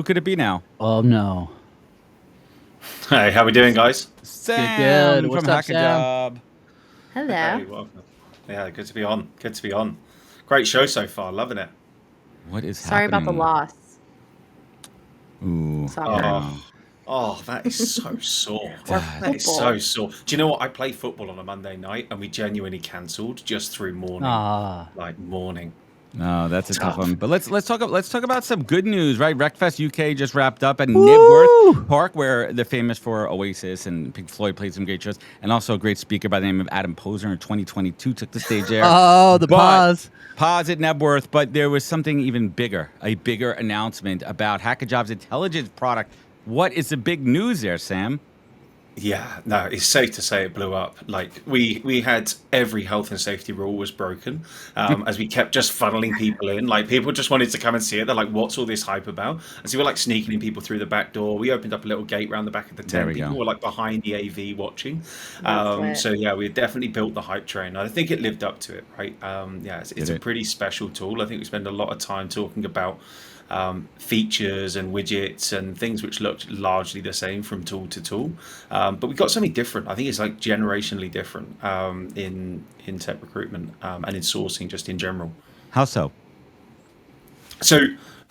could it be now? Oh no. Hey, how we doing, guys? Sam Good. from What's up, Sam? hackajob. Hello. Hey, welcome. Yeah, good to be on. Good to be on. Great show so far. Loving it. What is Sorry about the happening? loss. Ooh. Sorry. That is so sore. Or That is football. so sore. Do you know what? I played football on a Monday night, and we genuinely cancelled just through morning, Ah. morning. No, that's a tough Tough. one. But let's talk about some good news, right? Wreckfest UK just wrapped up at Knibworth Park, where they're famous for Oasis and Pink Floyd played some great shows, and also a great speaker by the name of Adam Posner in 2022 took the stage there. Oh, the pause. Pause at Knebworth, but there was something even bigger, a bigger announcement about Hackajob's intelligence product. What is the big news there, Sam? Yeah, no, it's safe to say it blew up. Like we had every health and safety rule was broken as we kept just funneling people in. Like people just wanted to come and see it. They're like, "What's all this hype about?" And so we're like sneaking in people through the back door. We opened up a little gate around the back of the There tent. we People go. were like behind the AV watching. That's lit. So yeah, we definitely built the hype train. I think it lived up to it, right? Yeah, it's Did a it? pretty special tool. I think we spend a lot of time talking about features and widgets and things which looked largely the same from tool to tool, but we got something different. I think it's like generationally different in tech recruitment and in sourcing just in general. How so? So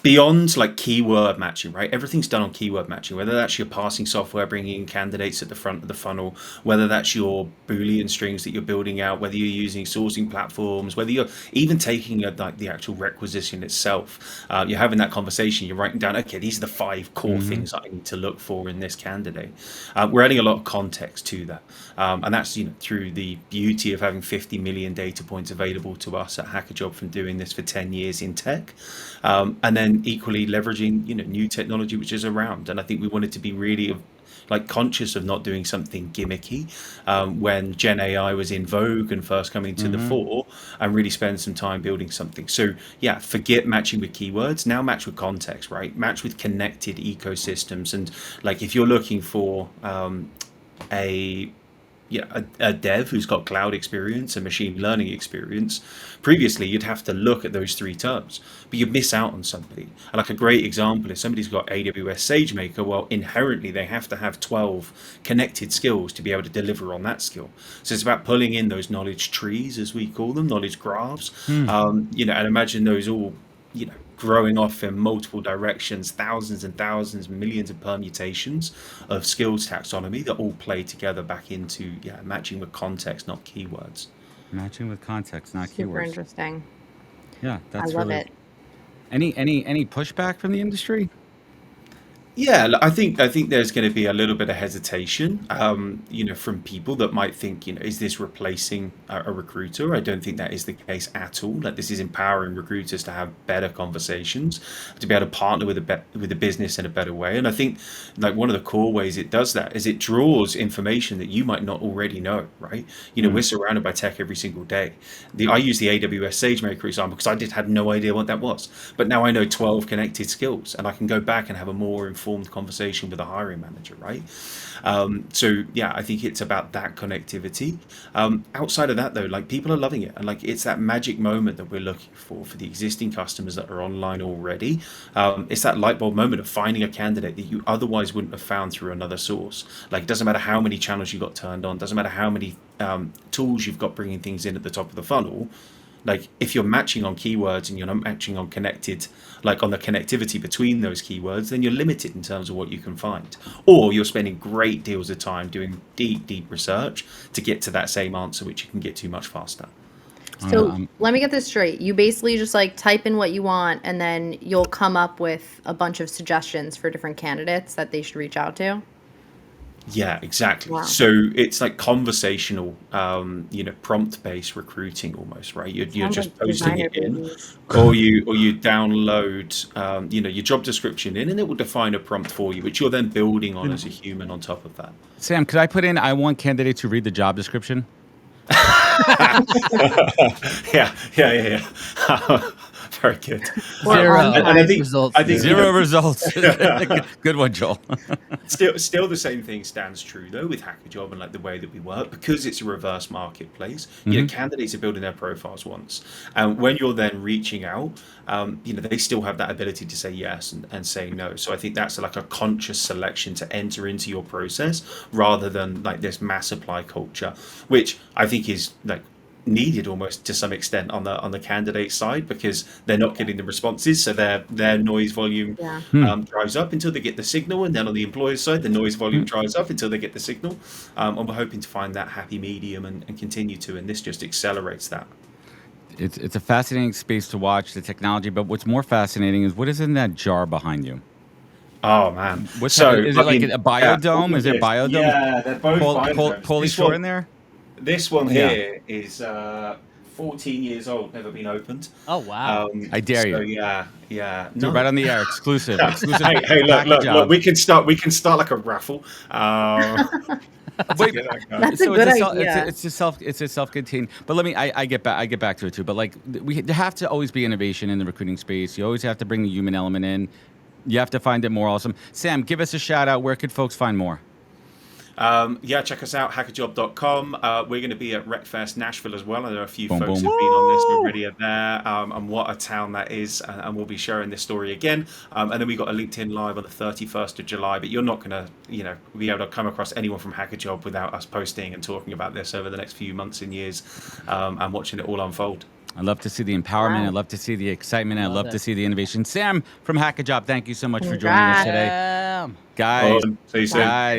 beyond like keyword matching, right? Everything's done on keyword matching, whether that's your parsing software bringing in candidates at the front of the funnel, whether that's your Boolean strings that you're building out, whether you're using sourcing platforms, whether you're even taking like the actual requisition itself. You're having that conversation, you're writing down, okay, these are the 5 core things that I need to look for in this candidate. We're adding a lot of context to that. And that's through the beauty of having 50 million data points available to us at hackajob from doing this for 10 years in tech. And then equally leveraging new technology which is around. And I think we wanted to be really like conscious of not doing something gimmicky when Gen AI was in vogue and first coming to the fore, and really spend some time building something. So yeah, forget matching with keywords, now match with context, right? Match with connected ecosystems. And like if you're looking for a dev who's got cloud experience and machine learning experience, previously you'd have to look at those 3 terms, but you'd miss out on somebody. And like a great example is somebody's got AWS SageMaker. Well, inherently they have to have 12 connected skills to be able to deliver on that skill. So it's about pulling in those knowledge trees, as we call them, knowledge graphs. And imagine those all growing off in multiple directions, thousands and thousands, millions of permutations of skills taxonomy that all play together back into matching with context, not keywords. Matching with context, not Super keywords. interesting. Yeah, that's I love really it. Any pushback from the industry? Yeah, I think there's going to be a little bit of hesitation, from people that might think, is this replacing a recruiter? I don't think that is the case at all. Like this is empowering recruiters to have better conversations, to be able to partner with the business in a better way. And I think like one of the core ways it does that is it draws information that you might not already know, right? We're surrounded by tech every single day. I use the AWS SageMaker example because I had no idea what that was, but now I know 12 connected skills, and I can go back and have a more informed conversation with a hiring manager, right? So yeah, I think it's about that connectivity. Outside of that though, like people are loving it, and like it's that magic moment that we're looking for the existing customers that are online already. It's that light bulb moment of finding a candidate that you otherwise wouldn't have found through another source. Like it doesn't matter how many channels you got turned on, doesn't matter how many tools you've got bringing things in at the top of the funnel. Like if you're matching on keywords and you're not matching on connected, like on the connectivity between those keywords, then you're limited in terms of what you can find. Or you're spending great deals of time doing deep research to get to that same answer, which you can get to much faster. So let me get this straight. You basically just like type in what you want, and then you'll come up with a bunch of suggestions for different candidates that they should reach out to. Yeah, exactly. Wow. So it's like conversational, prompt-based recruiting almost, right? You're Sounds just like posting designer it in, babies. or you download, your job description in, and it will define a prompt for you, which you're then building on as a human on top of that. Sam, could I put in I want candidates to read the job description? Yeah. Very good. Or Zero. on And I think Results. I think you Zero know, results. Good one, Joel. still the same thing stands true though with hackajob and like the way that we work, because it's a reverse marketplace. You know, candidates are building their profiles once, and when you're then reaching out, you know, they still have that ability to say yes and say no. So I think that's like a conscious selection to enter into your process, rather than like this mass apply culture, which I think is like needed almost to some extent on the candidate side, because they're not getting the responses, so their noise volume Yeah. drives up until they get the signal, and then on the employer's side the noise volume drives up until they get the signal, and we're hoping to find that happy medium and continue to, and this just accelerates that. It's a fascinating space to watch the technology, but what's more fascinating is what is in that jar behind you. Oh man. What's So is it I like mean, a yeah, biodome? all of Is there this. biodomes? Yeah, they're both biodomes. Pulley This shore one, in there? this one Yeah. here is 14 years old, never been opened. Oh wow. I dare So you. yeah, Do it right on the air, exclusive. Hey, look, Hackajob. we can start like a raffle. To Wait, get that going. That's a good idea. it's a self-contained. But let me, I get back to it too. But like, there have to always be innovation in the recruiting space. You always have to bring the human element in. You have to find it more awesome. Sam, give us a shout out. Where could folks find more? Yeah, check us out, hackajob.com. We're going to be at RecFest Nashville as well. I know a few Boom, folks boom. have been on this already are there, and what a town that is. And we'll be sharing this story again. And then we got a LinkedIn Live on the 31st of July. But you're not going to, be able to come across anyone from Hackajob without us posting and talking about this over the next few months and years, and watching it all unfold. I love to see the empowerment. Wow. I love to see the excitement. I love it. to see the innovation. Sam from Hackajob, thank you so much for joining us today. Damn. Guys, See you soon. guys.